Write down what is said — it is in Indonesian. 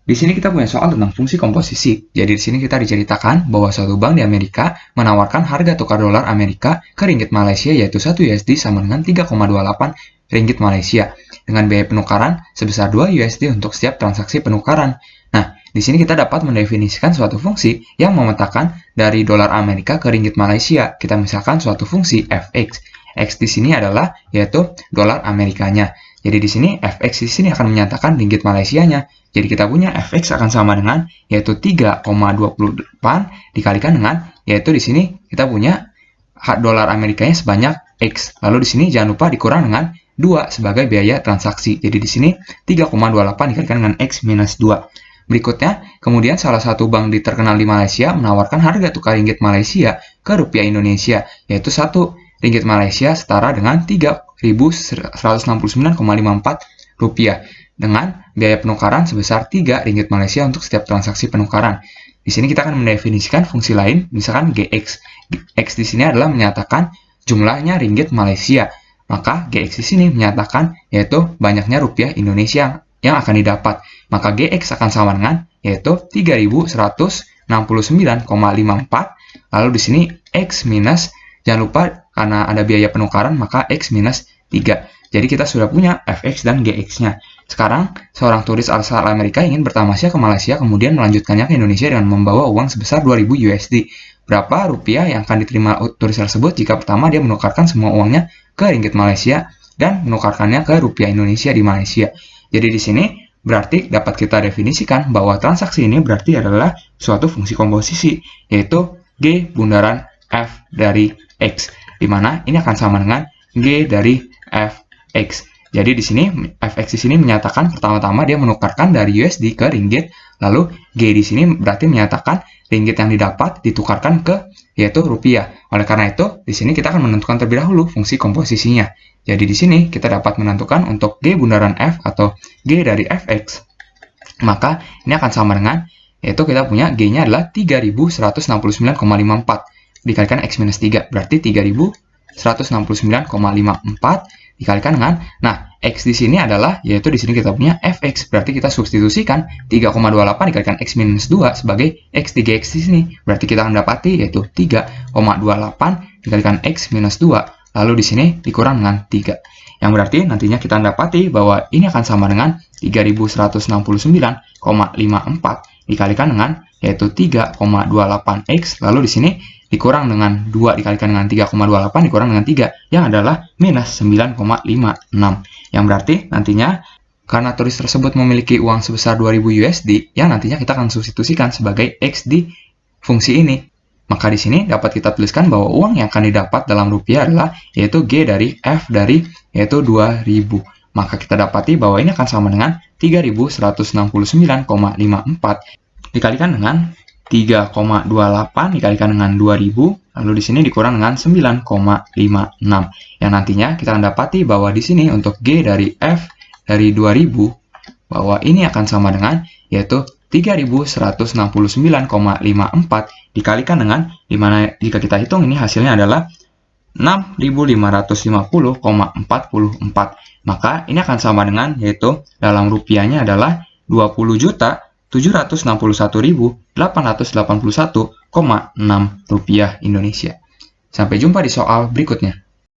Di sini kita punya soal tentang fungsi komposisi. Jadi di sini kita diceritakan bahwa suatu bank di Amerika menawarkan harga tukar dolar Amerika ke ringgit Malaysia yaitu 1 USD sama dengan 3,28 ringgit Malaysia dengan biaya penukaran sebesar 2 USD untuk setiap transaksi penukaran. Nah, di sini kita dapat mendefinisikan suatu fungsi yang memetakan dari dolar Amerika ke ringgit Malaysia. Kita misalkan suatu fungsi fx. X di sini adalah yaitu dolar Amerikanya. Jadi di sini fx di sini akan menyatakan ringgit Malaysianya. Jadi kita punya fx akan sama dengan yaitu 3,28 dikalikan dengan yaitu di sini kita punya dolar Amerikanya sebanyak X. Lalu di sini jangan lupa dikurang dengan 2 sebagai biaya transaksi. Jadi di sini 3,28 dikalikan dengan X minus 2. Berikutnya, kemudian salah satu bank terkenal di Malaysia menawarkan harga tukar ringgit Malaysia ke rupiah Indonesia yaitu 1 ringgit Malaysia setara dengan 3.169,54 rupiah dengan biaya penukaran sebesar 3 ringgit Malaysia untuk setiap transaksi penukaran. Di sini kita akan mendefinisikan fungsi lain, misalkan GX. X di sini adalah menyatakan jumlahnya ringgit Malaysia. Maka GX di sini menyatakan yaitu banyaknya rupiah Indonesia yang akan didapat. Maka GX akan sama dengan yaitu 3.169,54. Lalu di sini X minus, jangan lupa karena ada biaya penukaran maka X minus 3. Jadi kita sudah punya fx dan gx-nya. Sekarang, seorang turis asal Amerika ingin bertamasya ke Malaysia kemudian melanjutkannya ke Indonesia dengan membawa uang sebesar 2.000 USD. Berapa rupiah yang akan diterima turis tersebut jika pertama dia menukarkan semua uangnya ke ringgit Malaysia dan menukarkannya ke rupiah Indonesia di Malaysia. Jadi di sini berarti dapat kita definisikan bahwa transaksi ini berarti adalah suatu fungsi komposisi, yaitu G bundaran F dari X, di mana ini akan sama dengan G dari Fx. Jadi di sini Fx di sini menyatakan pertama-tama dia menukarkan dari USD ke ringgit, lalu G di sini berarti menyatakan ringgit yang didapat ditukarkan ke yaitu rupiah. Oleh karena itu, di sini kita akan menentukan terlebih dahulu fungsi komposisinya. Jadi di sini kita dapat menentukan untuk G bundaran F atau G dari Fx. Maka ini akan sama dengan yaitu kita punya G-nya adalah 3.169,54 dikalikan X minus 3, berarti 3.169,54 dikalikan dengan, nah, X di sini adalah, yaitu di sini kita punya Fx, berarti kita substitusikan 3,28 dikalikan X minus 2 sebagai X di GX di sini, berarti kita akan mendapati yaitu 3,28 dikalikan X minus 2, lalu di sini dikurang dengan 3, yang berarti nantinya kita mendapati bahwa ini akan sama dengan 3.169,54 dikalikan dengan yaitu 3,28X, lalu di sini dikurang dengan 2 dikalikan dengan 3,28 dikurang dengan 3 yang adalah minus 9,56, yang berarti nantinya karena turis tersebut memiliki uang sebesar 2.000 USD yang nantinya kita akan substitusikan sebagai X di fungsi ini. Maka di sini dapat kita tuliskan bahwa uang yang akan didapat dalam rupiah adalah yaitu G dari F dari yaitu 2.000. Maka kita dapati bahwa ini akan sama dengan 3.169,54 dikalikan dengan 3,28 dikalikan dengan 2000, lalu di sini dikurang dengan 9,56. Yang nantinya kita akan dapati bahwa di sini untuk G dari F dari 2000 bahwa ini akan sama dengan yaitu 3169,54 dikalikan dengan, dimana jika kita hitung ini hasilnya adalah 6.550,44. Maka ini akan sama dengan yaitu dalam rupiahnya adalah 20.761.881,6 rupiah Indonesia. Sampai jumpa di soal berikutnya.